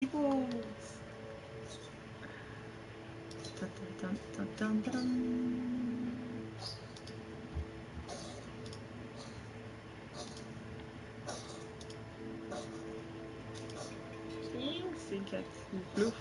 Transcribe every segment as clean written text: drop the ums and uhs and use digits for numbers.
People. Dun, dun, dun, dun, dun, dun. Ik het ploeg.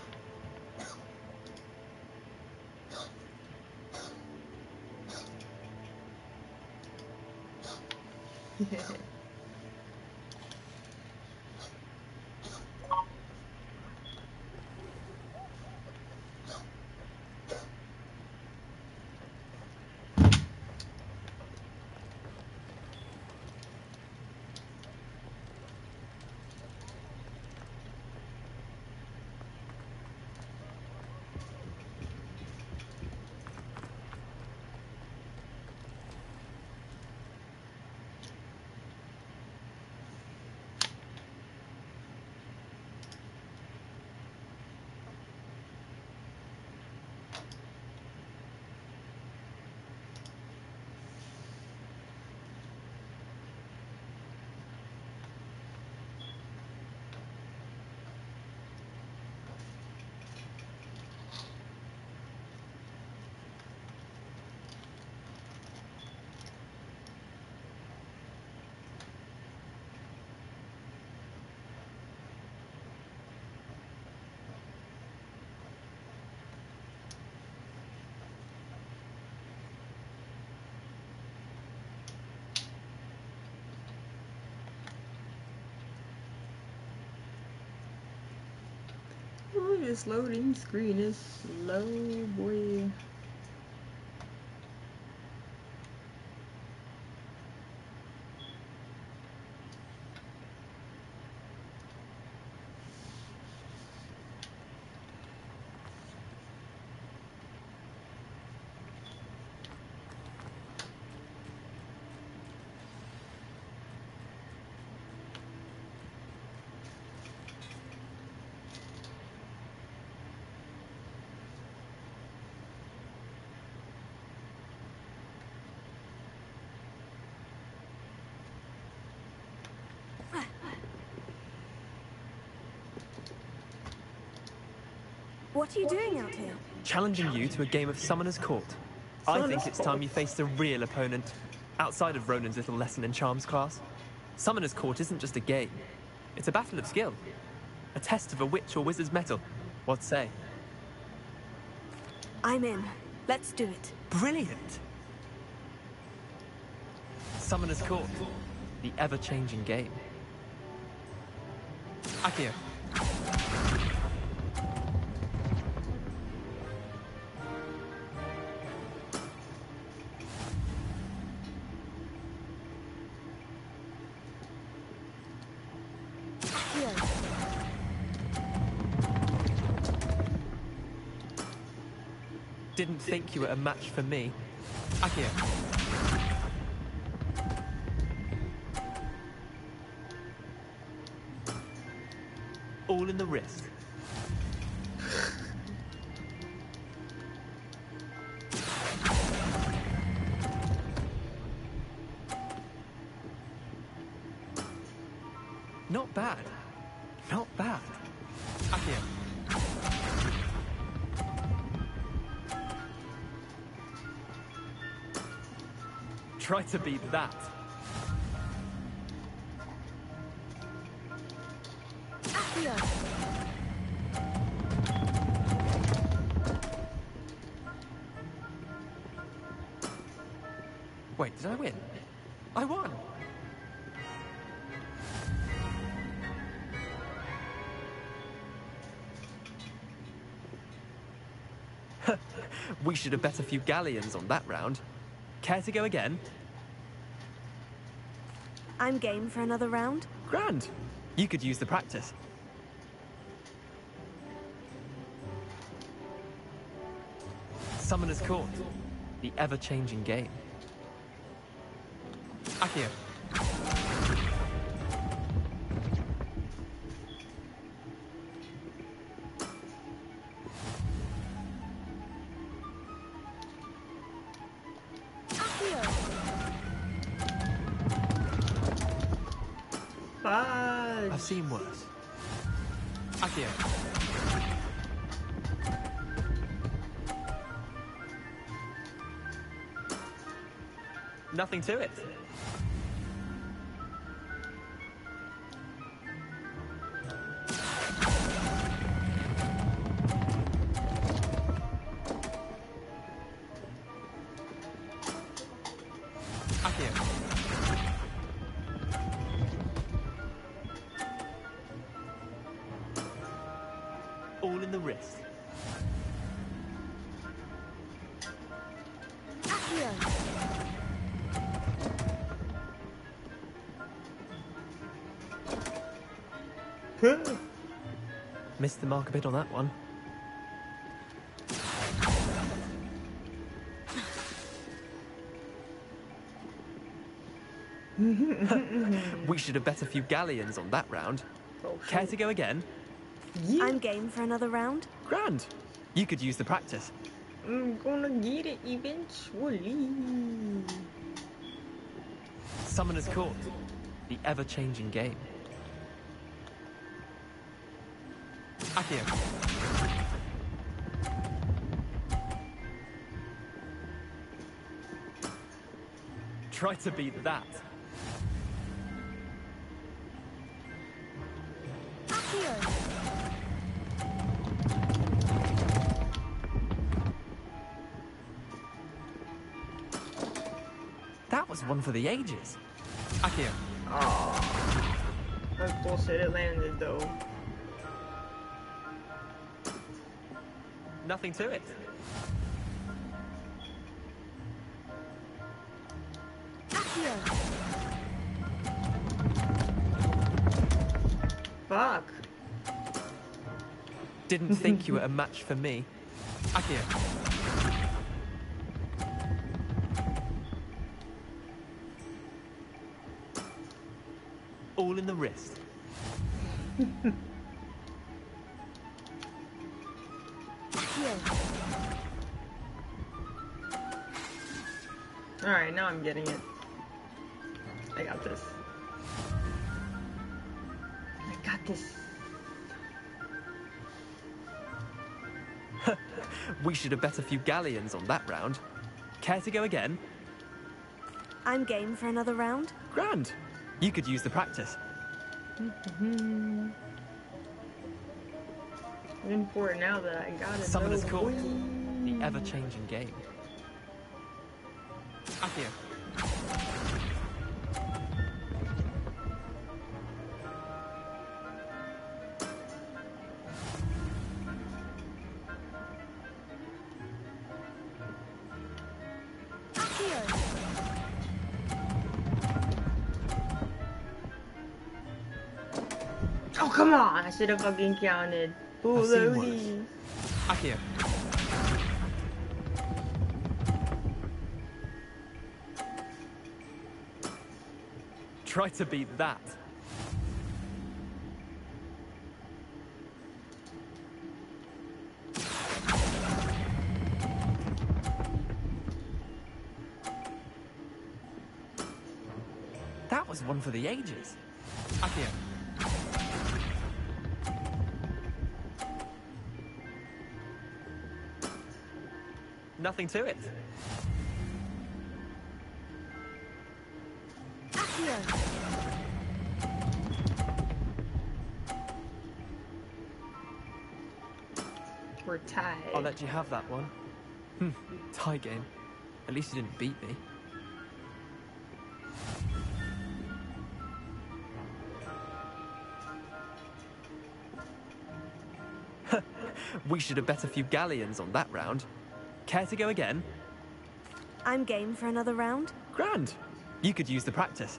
Oh, this loading screen is slow, boy. What are you doing out here? Challenging you to a game of Summoner's Court. I think it's time you faced a real opponent, outside of Ronan's little lesson in charms class. Summoner's Court isn't just a game. It's a battle of skill. A test of a witch or wizard's mettle. What say? I'm in. Let's do it. Brilliant! Summoner's Court. The ever-changing game. Akio. Didn't think you were a match for me. Akio. All in the wrist. Not bad. Not bad. Akio. Try to beat that. Akio. Wait, did I win? I won! We should have bet a few galleons on that round. Care to go again? I'm game for another round. Grand! You could use the practice. Summoner's Court. The ever-changing game. Akio. Bye. I've seen worse. Akio. Nothing to it. Akio. All in the wrist. Accio. Missed the mark a bit on that one. We should have bet a few galleons on that round. Oh, Care to go again? yeah. I'm game for another round. Grand. You could use the practice. I'm gonna get it eventually. Summoner's Court. The ever-changing game. Akio. Try to beat that. Accio. That was one for the ages. Akio. Oh, that's bullshit. It landed though. Nothing to it. Accio. Fuck. Didn't think you were a match for me. Akio. All in the wrist. Accio. Alright, now I'm getting it. I got this. I got this. We should have bet a few galleons on that round. Care to go again? I'm game for another round. Grand. You could use the practice. I'm in for it now that I got it. Summoner's though, Court. boy. The ever-changing game. Akio. Accio. Oh, come on! I should have fucking counted. I've seen worse. Please. Akio. Try to beat that. That was one for the ages. Akio. Nothing to it. Accio. We're tied. I'll let you have that one. Tie game. At least you didn't beat me. We should have bet a few galleons on that round. Care to go again? I'm game for another round. Grand. You could use the practice.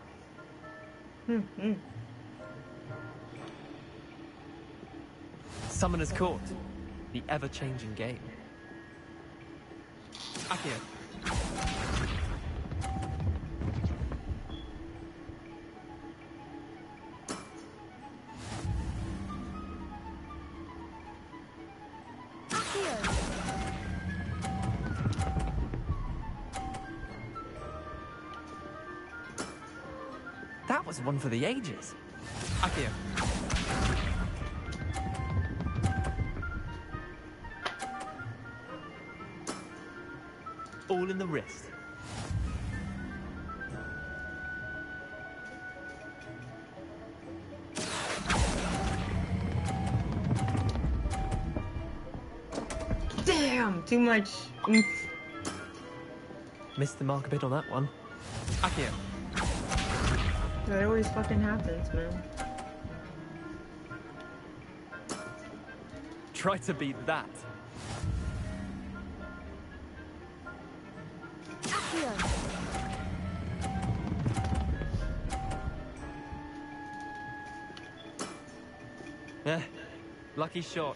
Summoner's Court. The ever-changing game. Akio. Accio. That was one for the ages. Akio. All in the wrist. Damn, too much oomph. Missed the mark a bit on that one. Akio. That always fucking happens, man. Try to beat that. Accio. Eh, lucky shot.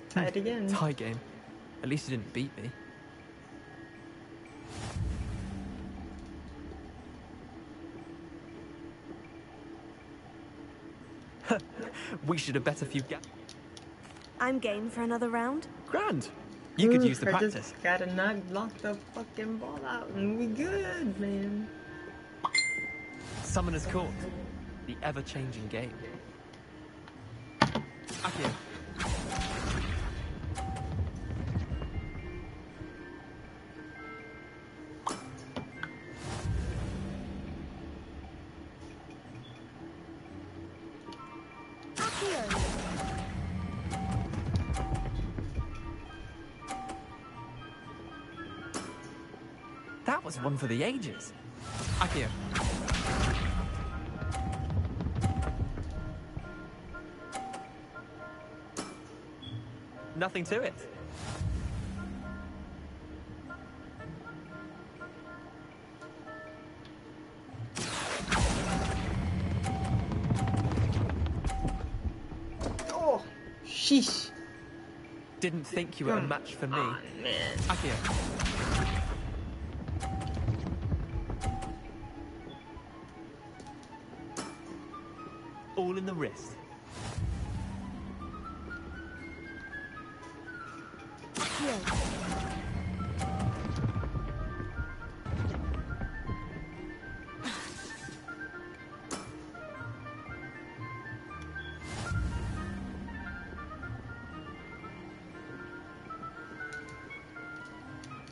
Try it again. Tie game. At least you didn't beat me. We should have bet a few I'm game for another round. Grand. You could use the I practice. just gotta not knock the fucking ball out and we good, man. Summoner's Court. The ever-changing game. Akio. Accio. That was one for the ages. Akio. Nothing to it. Oh, sheesh. Didn't think you were a match for me. Oh, man. Akio. All in the wrist. Accio.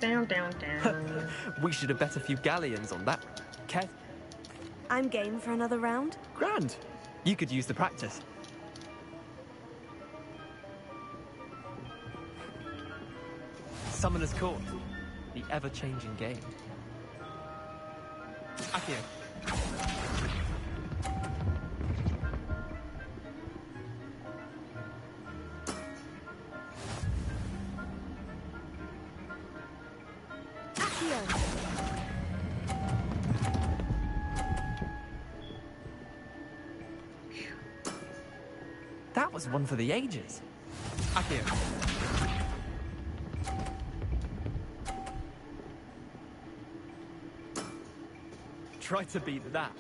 Down, down, down. We should have bet a few galleons on that. Kev. I'm game for another round. Grand. You could use the practice. Summoner's Court. The ever-changing game. Akio. Accio. That was one for the ages. Akio. Try to beat that.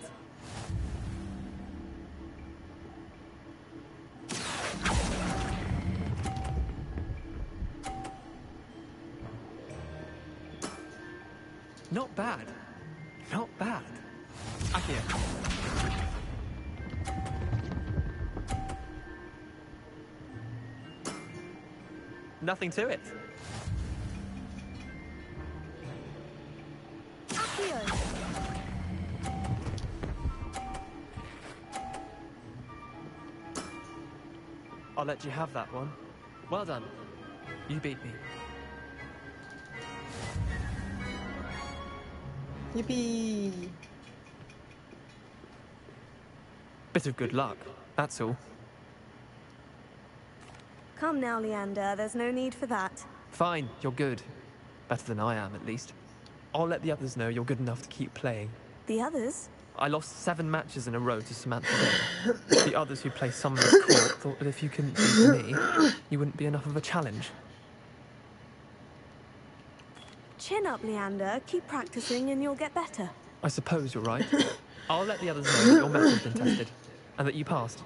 Not bad. Not bad. Akio. Nothing to it. Accio. I'll let you have that one. Well done. You beat me. Yippee! Bit of good luck, that's all. Come now, Leander. There's no need for that. Fine, you're good. Better than I am, at least. I'll let the others know you're good enough to keep playing. The others? I lost 7 matches in a row to Samantha Day. The others who play Summoner's Court thought that if you couldn't beat me, you wouldn't be enough of a challenge. Chin up, Leander. Keep practicing and you'll get better. I suppose you're right. I'll let the others know that your method's been tested, and that you passed.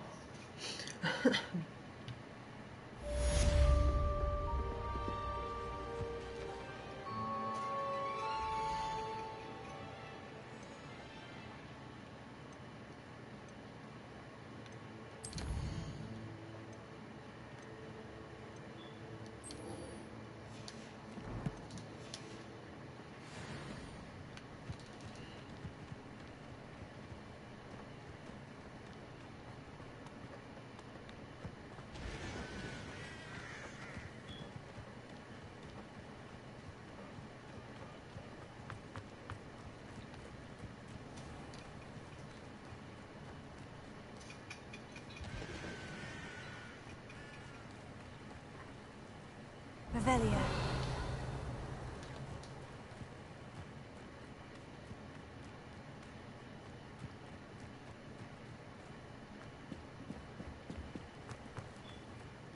Revelio.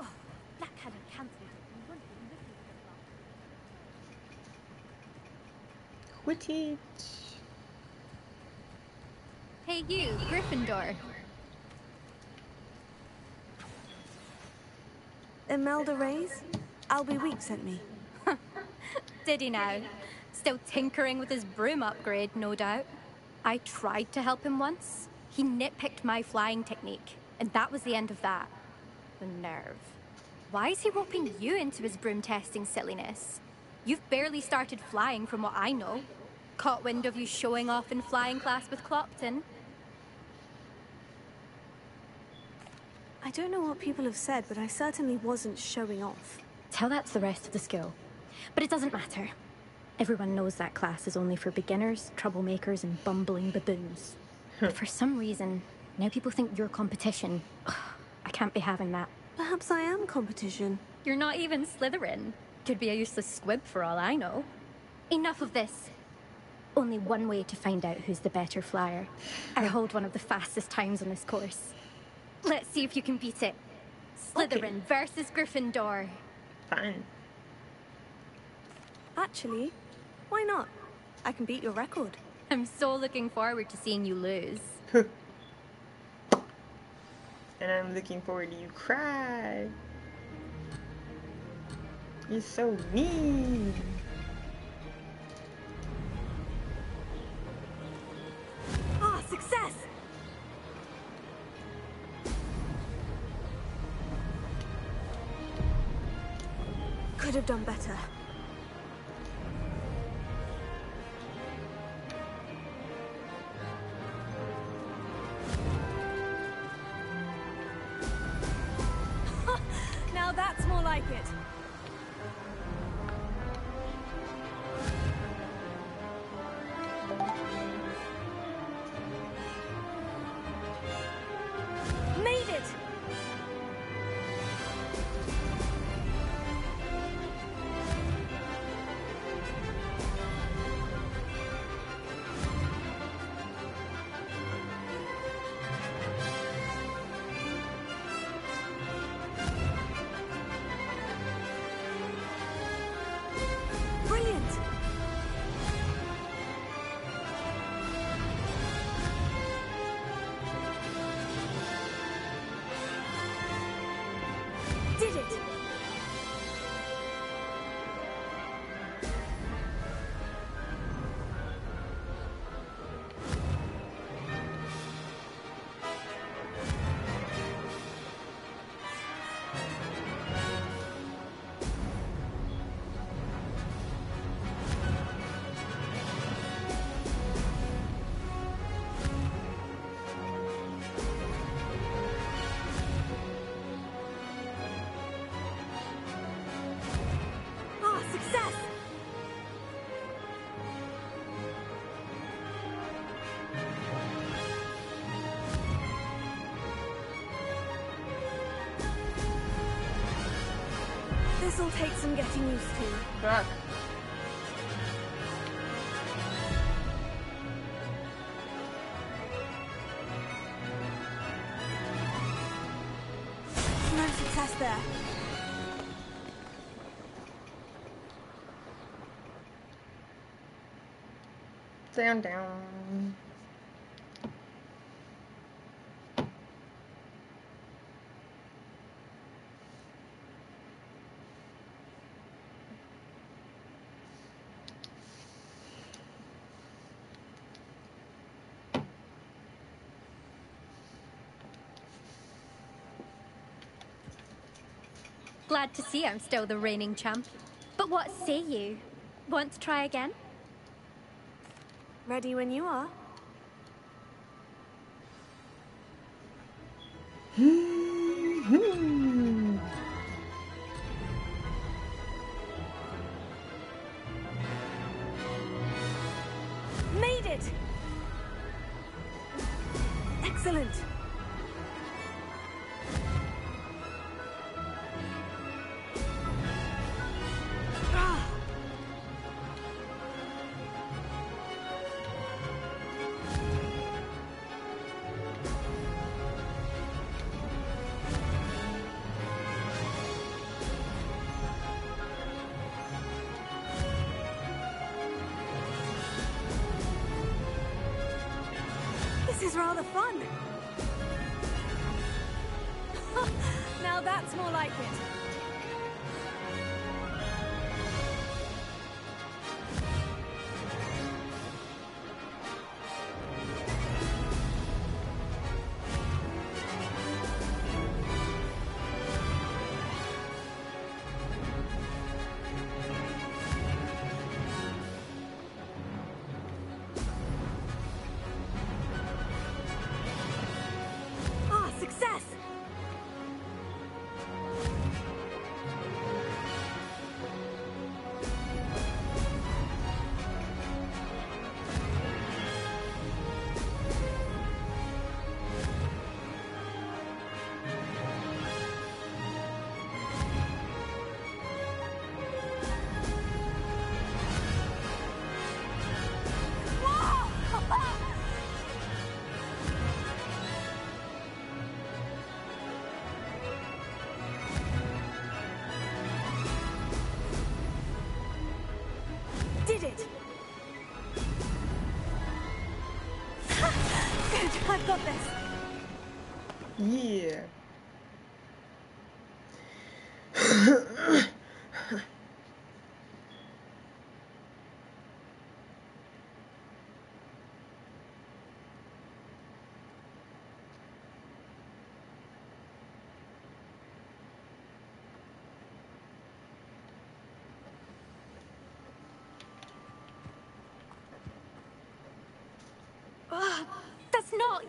Oh, that kind of cancelled it. We won't be looking for long. Quidditch. Hey you, Gryffindor. Imelda Reyes? Albie Week sent me. Did he now? Still tinkering with his broom upgrade, no doubt. I tried to help him once. He nitpicked my flying technique, and that was the end of that. The nerve. Why is he roping you into his broom testing silliness? You've barely started flying from what I know. Caught wind of you showing off in flying class with Clopton. I don't know what people have said, but I certainly wasn't showing off. Tell that to the rest of the school. But it doesn't matter. Everyone knows that class is only for beginners, troublemakers, and bumbling baboons. But for some reason, now people think you're competition. Ugh, I can't be having that. Perhaps I am competition. You're not even Slytherin. Could be a useless squib for all I know. Enough of this. Only one way to find out who's the better flyer. I hold one of the fastest times on this course. Let's see if you can beat it. Slytherin versus Gryffindor. Fine. Actually, why not? I can beat your record. I'm so looking forward to seeing you lose. And I'm looking forward to you cry. You're so mean. Ah, success! Could have done better. Now that's more like it. Made it! Brilliant! Did it! Ah, success! This'll take some getting used to. Fuck. No success there. Down. Glad to see I'm still the reigning champion. But what say you? Want to try again? Ready when you are. Made it! Excellent! is rather fun. Now that's more like it. Ah, success! Did it! Good, I've got this. Yeah. Ugh, that's not.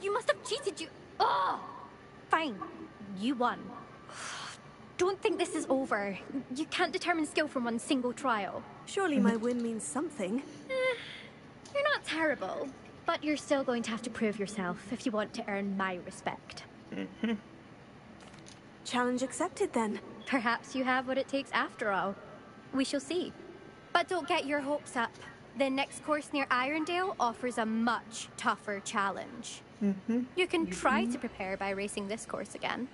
You must have cheated. Ugh. Fine. You won. Don't think this is over. You can't determine skill from one single trial. Surely my win means something. You're not terrible, but you're still going to have to prove yourself if you want to earn my respect. Challenge accepted then. Perhaps you have what it takes after all. We shall see. But don't get your hopes up. The next course near Irondale offers a much tougher challenge. You can try to prepare by racing this course again.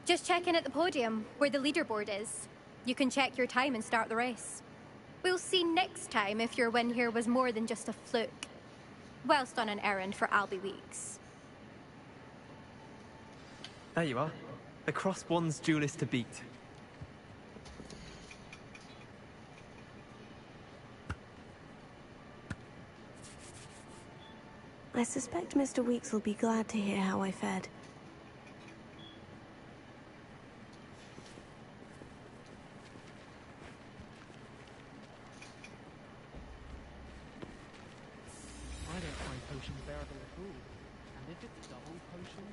Just check in at the podium, where the leaderboard is. You can check your time and start the race. We'll see next time if your win here was more than just a fluke. Whilst on an errand for Albie Weeks. There you are. The Crosswands duelist to beat. I suspect Mr. Weeks will be glad to hear how I fared. I don't find potions bearable at all. And if it's double potion...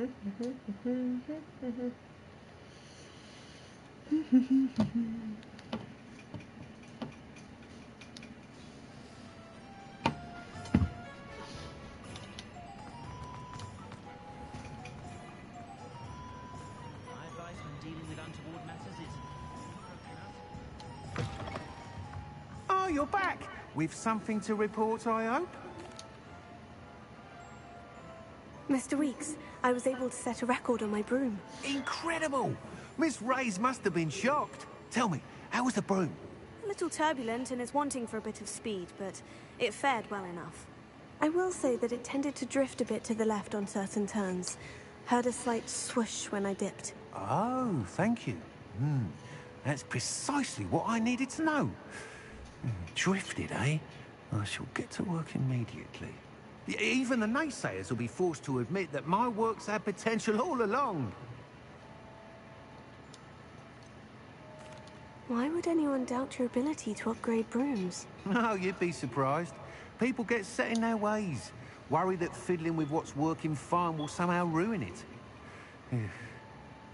My advice when dealing with untoward matters is... Oh, you're back! With something to report, I hope? Mr. Weeks, I was able to set a record on my broom. Incredible! Miss Reyes must have been shocked. Tell me, how was the broom? little turbulent and is wanting for a bit of speed, but it fared well enough. I will say that it tended to drift a bit to the left on certain turns. Heard a slight swoosh when I dipped. Oh, thank you. That's precisely what I needed to know. Drifted, eh? I shall get to work immediately. Even the naysayers will be forced to admit that my work's had potential all along. Why would anyone doubt your ability to upgrade brooms? No, you'd be surprised. People get set in their ways, worry that fiddling with what's working fine will somehow ruin it.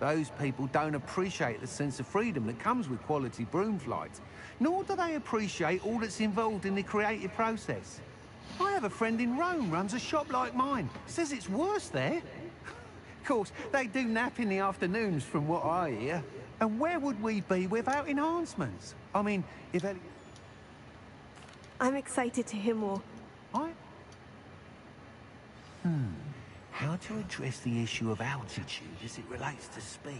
Those people don't appreciate the sense of freedom that comes with quality broom flights, nor do they appreciate all that's involved in the creative process. I have a friend in Rome runs a shop like mine. Says it's worse there. Of course, they do nap in the afternoons from what I hear. And where would we be without enhancements? I mean, if Ellie... I'm excited to hear more. How to address the issue of altitude as it relates to speed?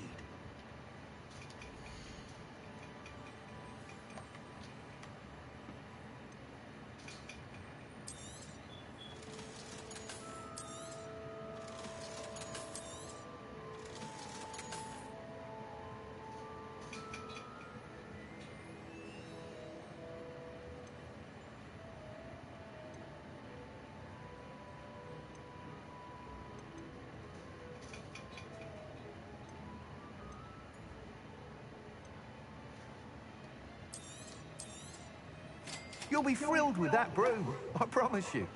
You'll be thrilled with that broom, I promise you.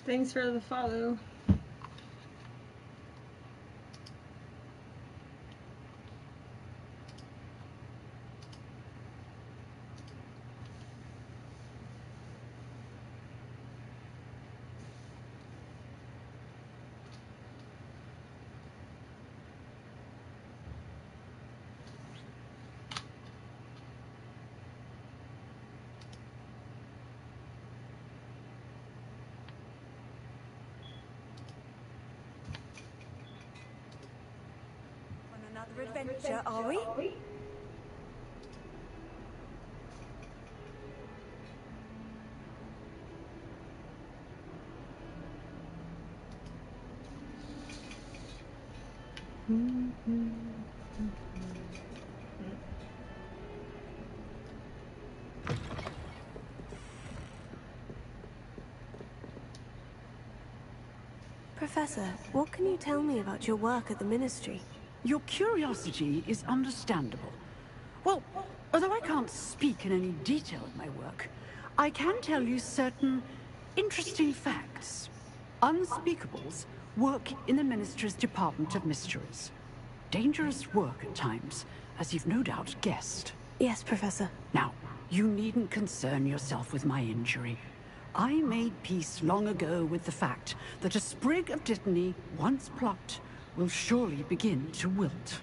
Thanks for the follow. Another adventure, are we? Professor, what can you tell me about your work at the Ministry? Your curiosity is understandable. Well, although I can't speak in any detail of my work, I can tell you certain interesting facts. Unspeakables work in the Ministry's Department of Mysteries. Dangerous work at times, as you've no doubt guessed. Yes, Professor. Now, you needn't concern yourself with my injury. I made peace long ago with the fact that a sprig of dittany, once plucked, will surely begin to wilt.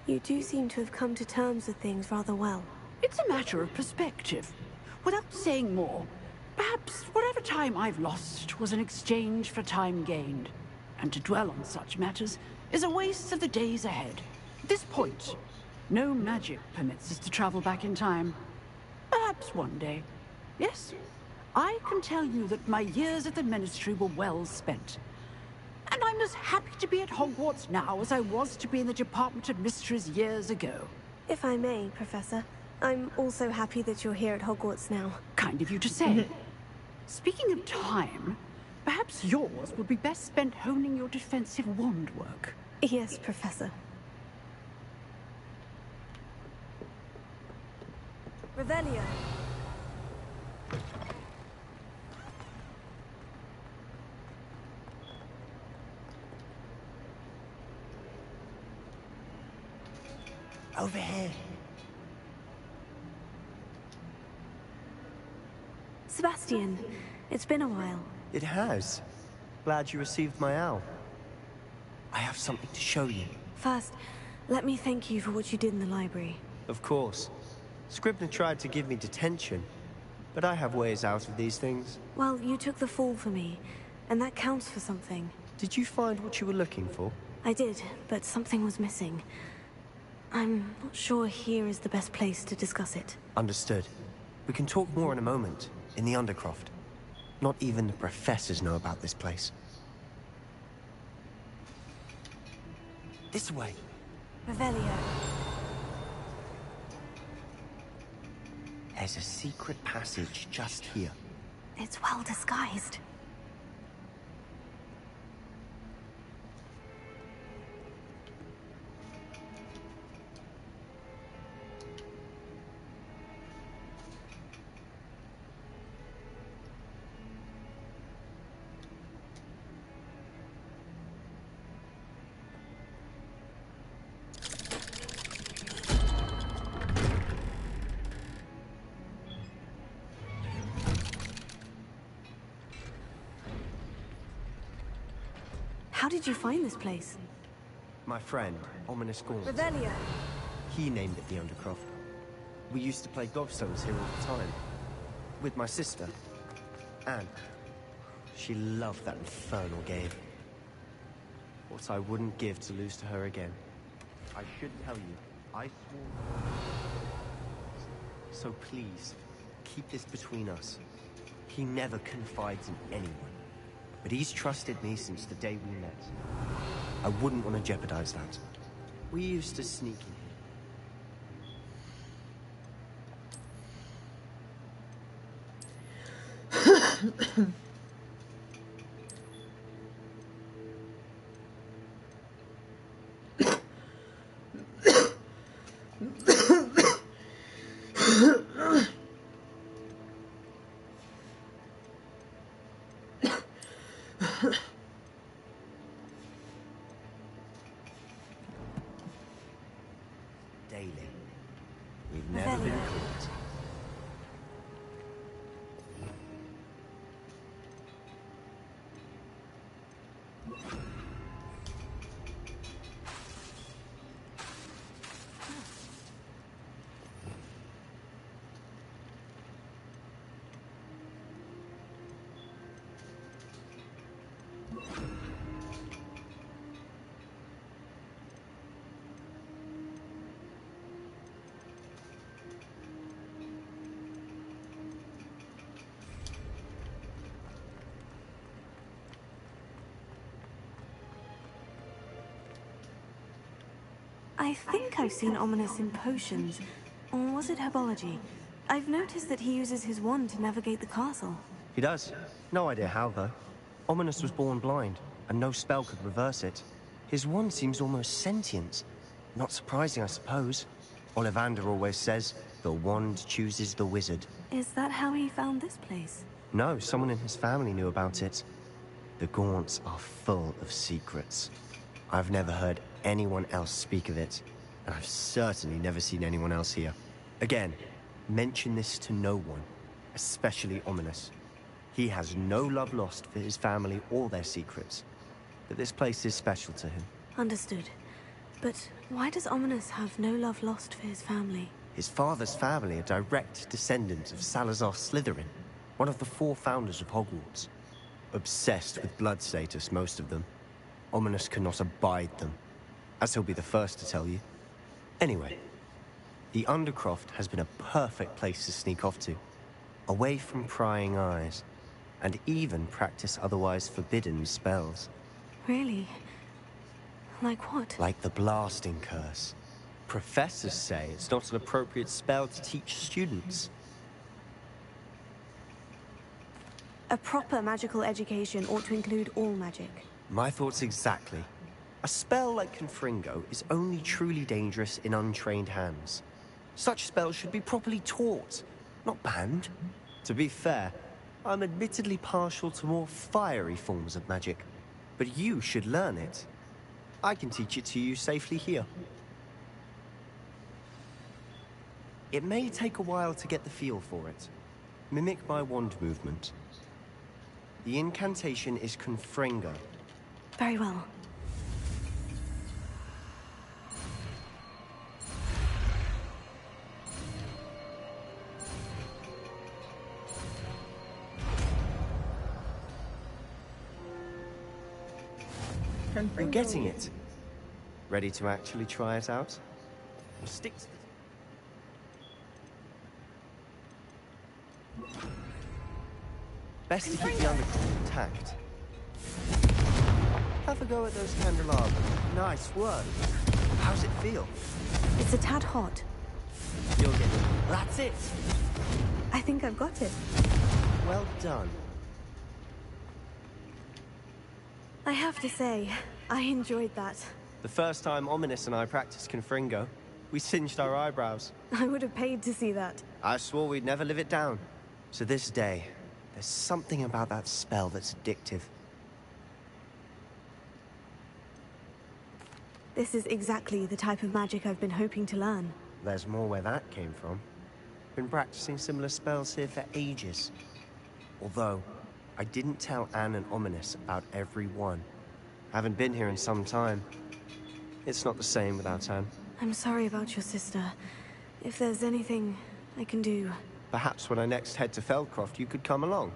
You do seem to have come to terms with things rather well. It's a matter of perspective. Without saying more, perhaps whatever time I've lost was an exchange for time gained. And to dwell on such matters is a waste of the days ahead. At this point, no magic permits us to travel back in time. Perhaps one day. Yes? I can tell you that my years at the Ministry were well spent. And I'm as happy to be at Hogwarts now as I was to be in the Department of Mysteries years ago. If I may, Professor, I'm also happy that you're here at Hogwarts now. Kind of you to say. Speaking of time, perhaps yours would be best spent honing your defensive wand work. Yes, Professor. Revelio. Over here. Sebastian, it's been a while. It has. Glad you received my owl. I have something to show you. First, let me thank you for what you did in the library. Of course. Scribner tried to give me detention, but I have ways out of these things. Well, you took the fall for me, and that counts for something. Did you find what you were looking for? I did, but something was missing. I'm not sure here is the best place to discuss it. Understood. We can talk more in a moment, in the undercroft. Not even the professors know about this place. This way. Revelio. There's a secret passage just here. It's well disguised. How did you find this place? My friend, Ominous Gaunt. Revelio. He named it the Undercroft. We used to play gobstones here all the time. With my sister, Anne. She loved that infernal game. What I wouldn't give to lose to her again. I should tell you, I swore... So please, keep this between us. He never confides in anyone. But he's trusted me since the day we met. I wouldn't want to jeopardize that. We used to sneak in. Daily. We've never been caught. I think I've seen Ominous in potions. Or was it herbology? I've noticed that he uses his wand to navigate the castle. He does. No idea how, though. Ominous was born blind, and no spell could reverse it. His wand seems almost sentient. Not surprising, I suppose. Ollivander always says, the wand chooses the wizard. Is that how he found this place? No, someone in his family knew about it. The Gaunts are full of secrets. I've never heard anyone else speak of it, and I've certainly never seen anyone else here. Again, mention this to no one, especially Ominous. He has no love lost for his family or their secrets, but this place is special to him. Understood. But why does Ominous have no love lost for his family? His father's family are direct descendants of Salazar Slytherin, one of the 4 founders of Hogwarts. Obsessed with blood status, most of them. Ominous cannot abide them, as he'll be the first to tell you. Anyway, the Undercroft has been a perfect place to sneak off to. away from prying eyes, and even practice otherwise forbidden spells. Really? Like what? Like the blasting curse. Professors say it's not an appropriate spell to teach students. A proper magical education ought to include all magic. My thoughts exactly. A spell like Confringo is only truly dangerous in untrained hands. Such spells should be properly taught, not banned. To be fair, I'm admittedly partial to more fiery forms of magic, but you should learn it. I can teach it to you safely here. It may take a while to get the feel for it. Mimic my wand movement. The incantation is Confringo. Very well. You're getting it. Ready to actually try it out? Or stick to Best to keep the undercroft intact. Have a go at those candelabras. Nice work. How's it feel? It's a tad hot. You'll get it. That's it. I think I've got it. Well done. I have to say, I enjoyed that. The first time Ominous and I practiced Confringo, we singed our eyebrows. I would have paid to see that. I swore we'd never live it down. To this day, there's something about that spell that's addictive. This is exactly the type of magic I've been hoping to learn. There's more where that came from. Been practicing similar spells here for ages. Although, I didn't tell Anne and Ominous about every one. Haven't been here in some time. It's not the same without Anne. I'm sorry about your sister. If there's anything I can do... Perhaps when I next head to Feldcroft, you could come along.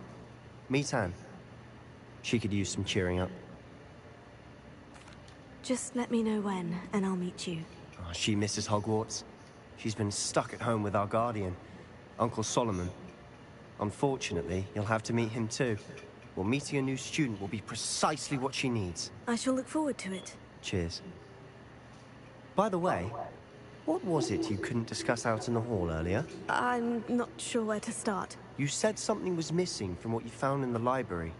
Meet Anne. She could use some cheering up. Just let me know when, and I'll meet you. Oh, she misses Hogwarts. She's been stuck at home with our guardian, Uncle Solomon. Unfortunately, you'll have to meet him too. Well, meeting a new student will be precisely what she needs. I shall look forward to it. Cheers. By the way, what was it you couldn't discuss out in the hall earlier? I'm not sure where to start. You said something was missing from what you found in the library.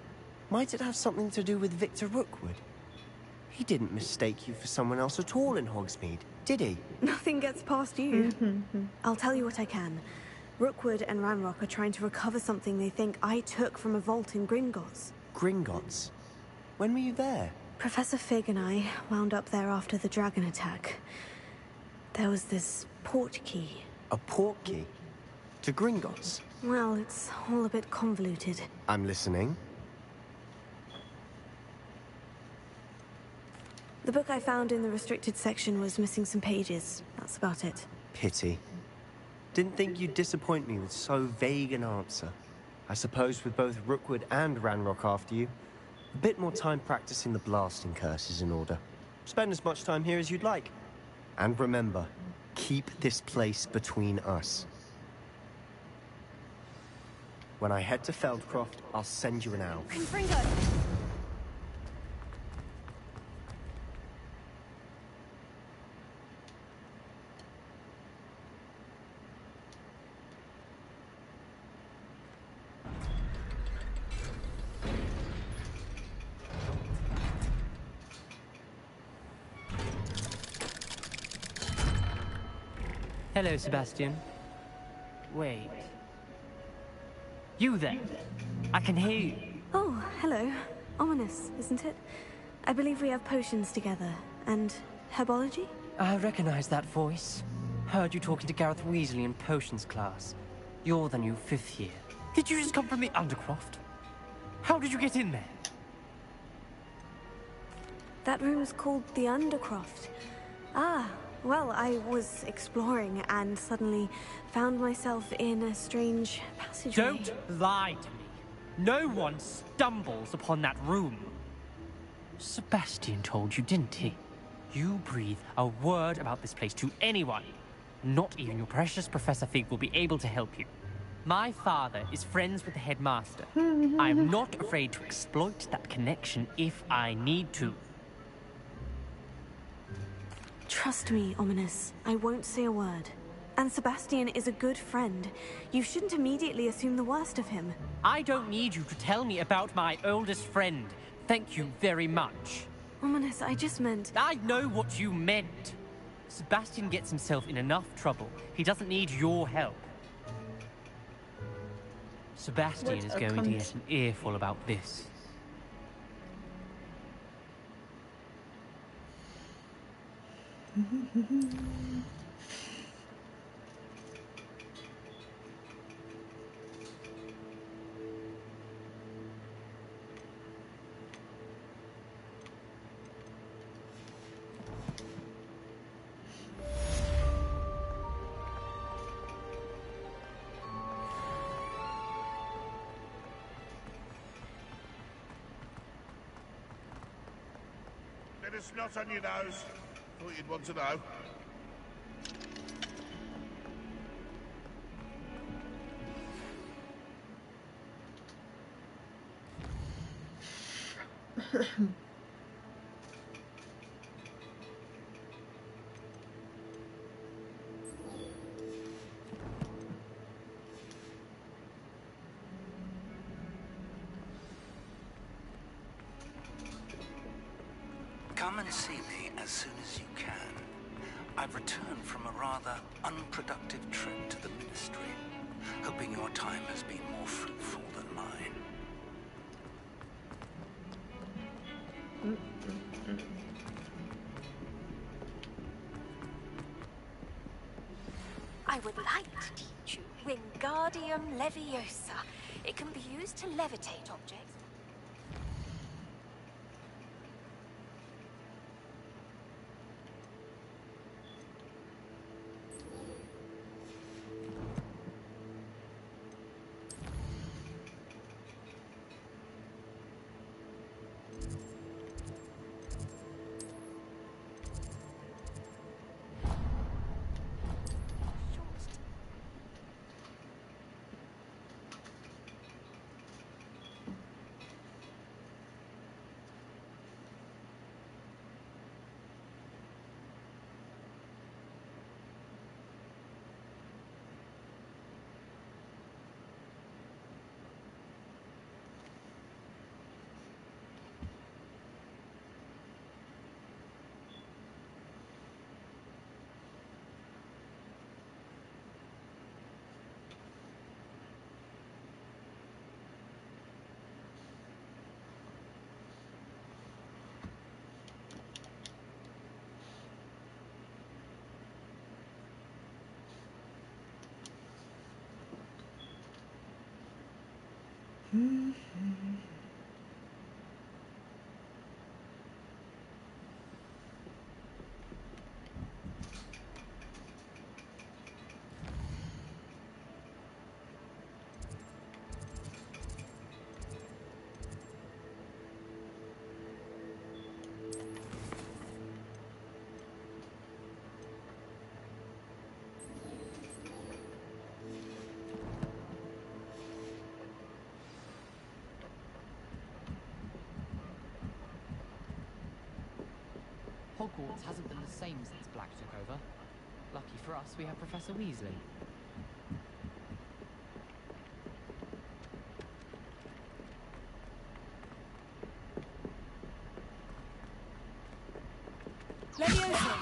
Might it have something to do with Victor Rookwood? He didn't mistake you for someone else at all in Hogsmeade, did he? Nothing gets past you. I'll tell you what I can. Rookwood and Ranrock are trying to recover something they think I took from a vault in Gringotts. Gringotts? When were you there? Professor Fig and I wound up there after the dragon attack. There was this port key. A port key? To Gringotts? Well, it's all a bit convoluted. I'm listening. The book I found in the restricted section was missing some pages. That's about it. Pity. Didn't think you'd disappoint me with so vague an answer. I suppose with both Rookwood and Ranrock after you, a bit more time practicing the blasting curse is in order. Spend as much time here as you'd like. And remember, keep this place between us. When I head to Feldcroft, I'll send you an owl. Confringo! Hello, Sebastian. Wait. You there? I can hear you. Oh, hello. Ominous, isn't it? I believe we have potions together. And herbology? I recognize that voice. Heard you talking to Gareth Weasley in potions class. You're the new 5th year. Did you just come from the undercroft? How did you get in there? That room's called the Undercroft. Ah, well, I was exploring and suddenly found myself in a strange passageway. Don't lie to me. No one stumbles upon that room. Sebastian told you, didn't he? You breathe a word about this place to anyone. Not even your precious Professor Fig will be able to help you. My father is friends with the headmaster. I am not afraid to exploit that connection if I need to. Trust me, Ominous. I won't say a word. And Sebastian is a good friend. You shouldn't immediately assume the worst of him. I don't need you to tell me about my oldest friend. Thank you very much. Ominous, I just meant... I know what you meant. Sebastian gets himself in enough trouble. He doesn't need your help. Sebastian is going to get an earful about this. Bit of snot on your nose. Thought you'd want to know. Come and see me as soon as you can. I've returned from a rather unproductive trip to the Ministry, hoping your time has been more fruitful than mine. I would like to teach you Wingardium Leviosa. It can be used to levitate objects. Hogwarts hasn't been the same since Black took over. Lucky for us, we have Professor Weasley. Leviosa!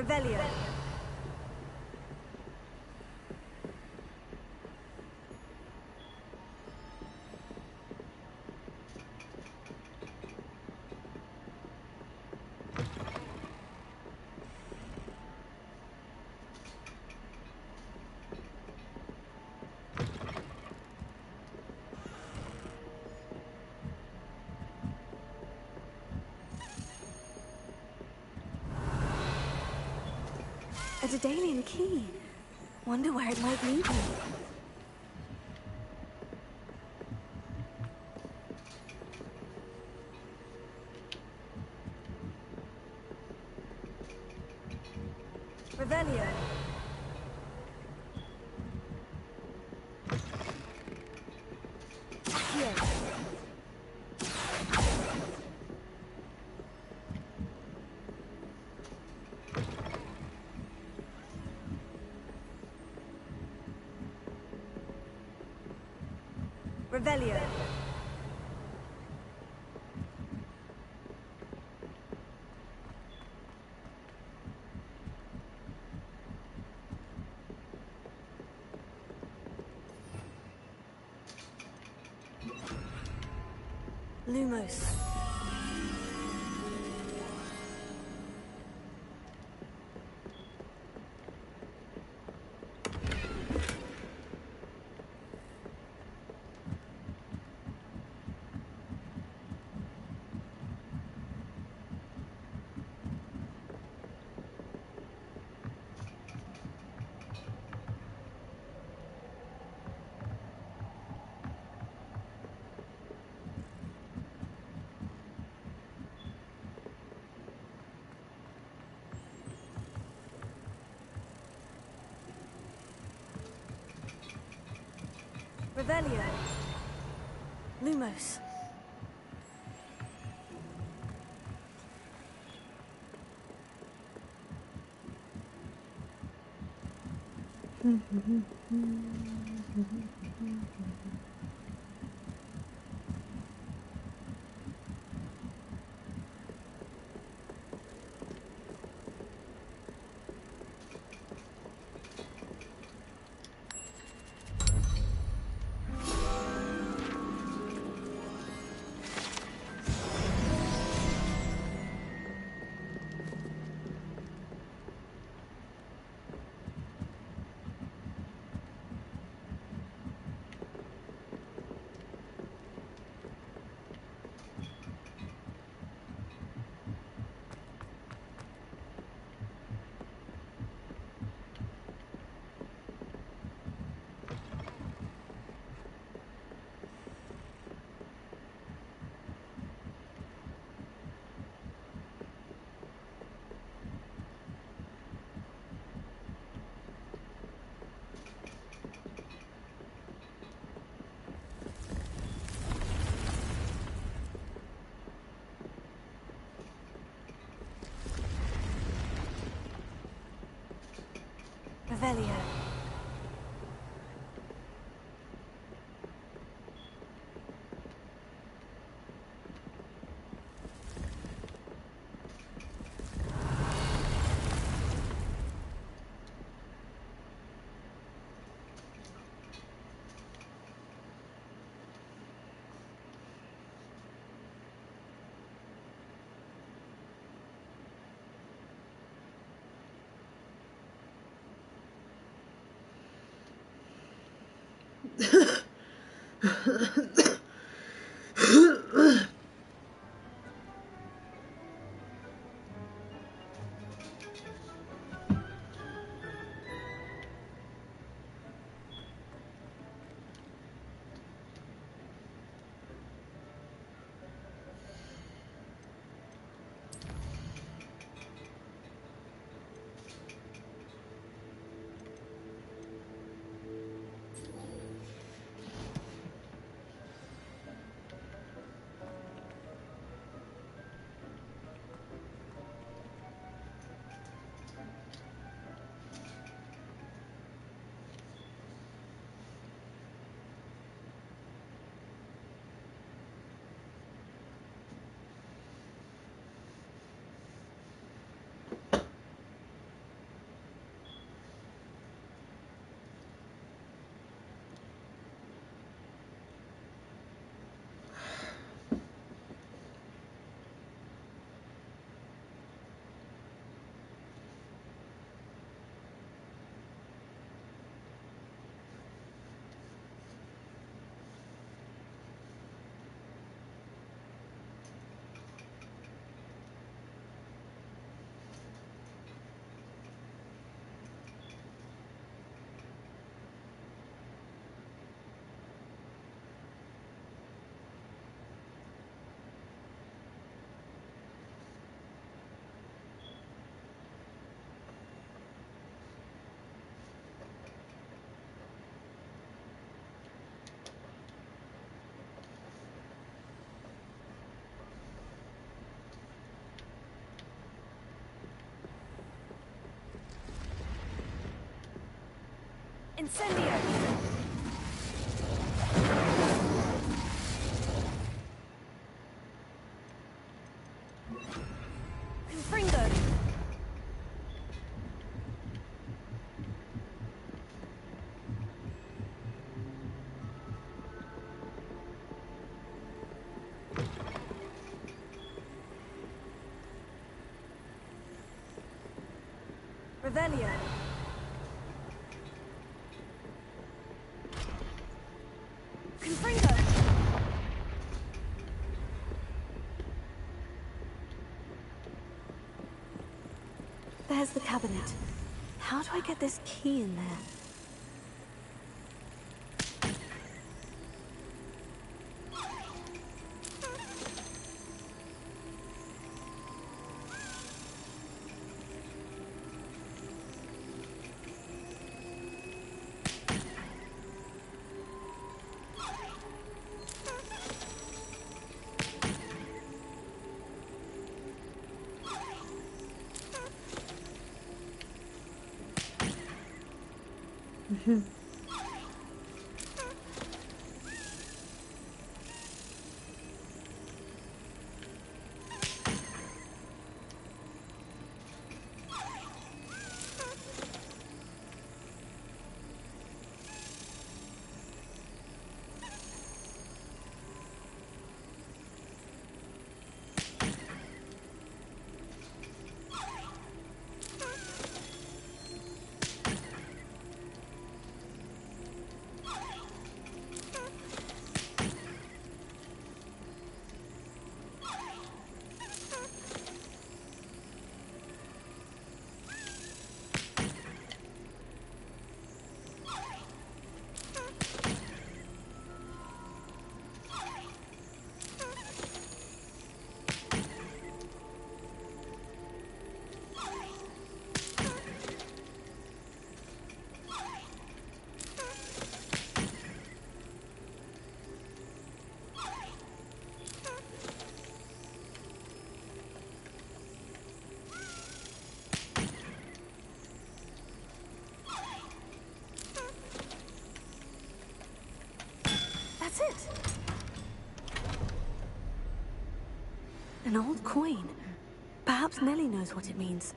Revelio. A Daedalian key. Wonder where it might lead me. Revelio. Here. Revelio. Lumos. Revelio. Lumos. Revelio. Incendio! Confringo! Revelio. Confringo. There's the cabinet. How do I get this key in there? That's it. An old coin. Perhaps Nellie knows what it means.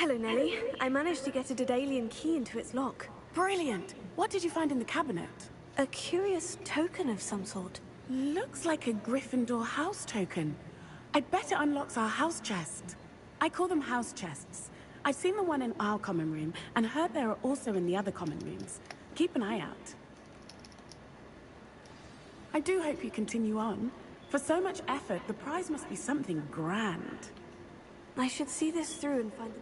Hello, Nellie. I managed to get a Daedalian key into its lock. Brilliant! What did you find in the cabinet? A curious token of some sort. Looks like a Gryffindor house token. I'd bet it unlocks our house chest. I call them house chests. I've seen the one in our common room, and heard there are also in the other common rooms. Keep an eye out. I do hope you continue on. For so much effort, the prize must be something grand. I should see this through and find the...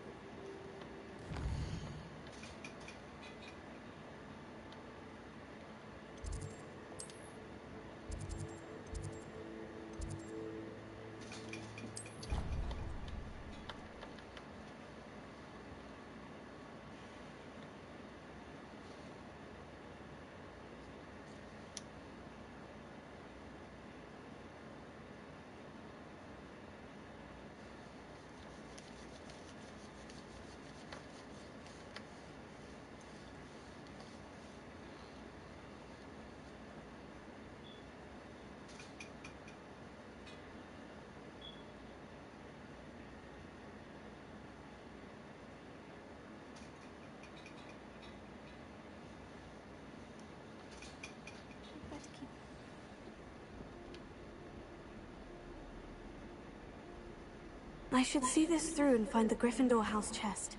I should see this through and find the Gryffindor house chest.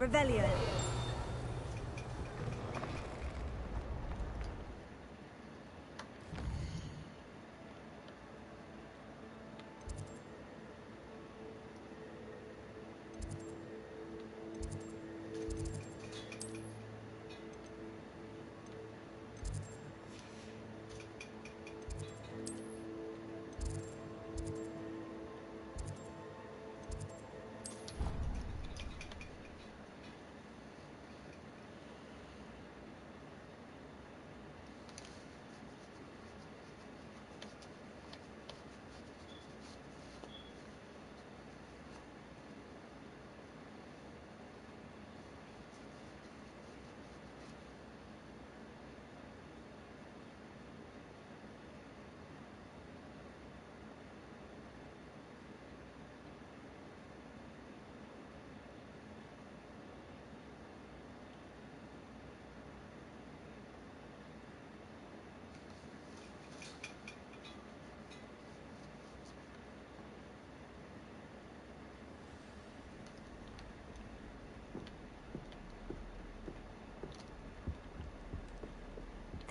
Revelio.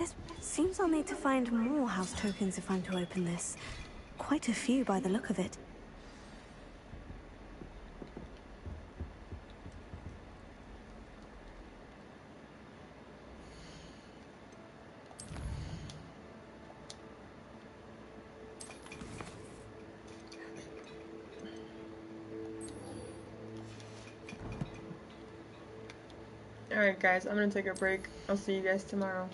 This seems I'll need to find more house tokens if I'm to open this. Quite a few by the look of it. Alright guys, I'm gonna take a break. I'll see you guys tomorrow.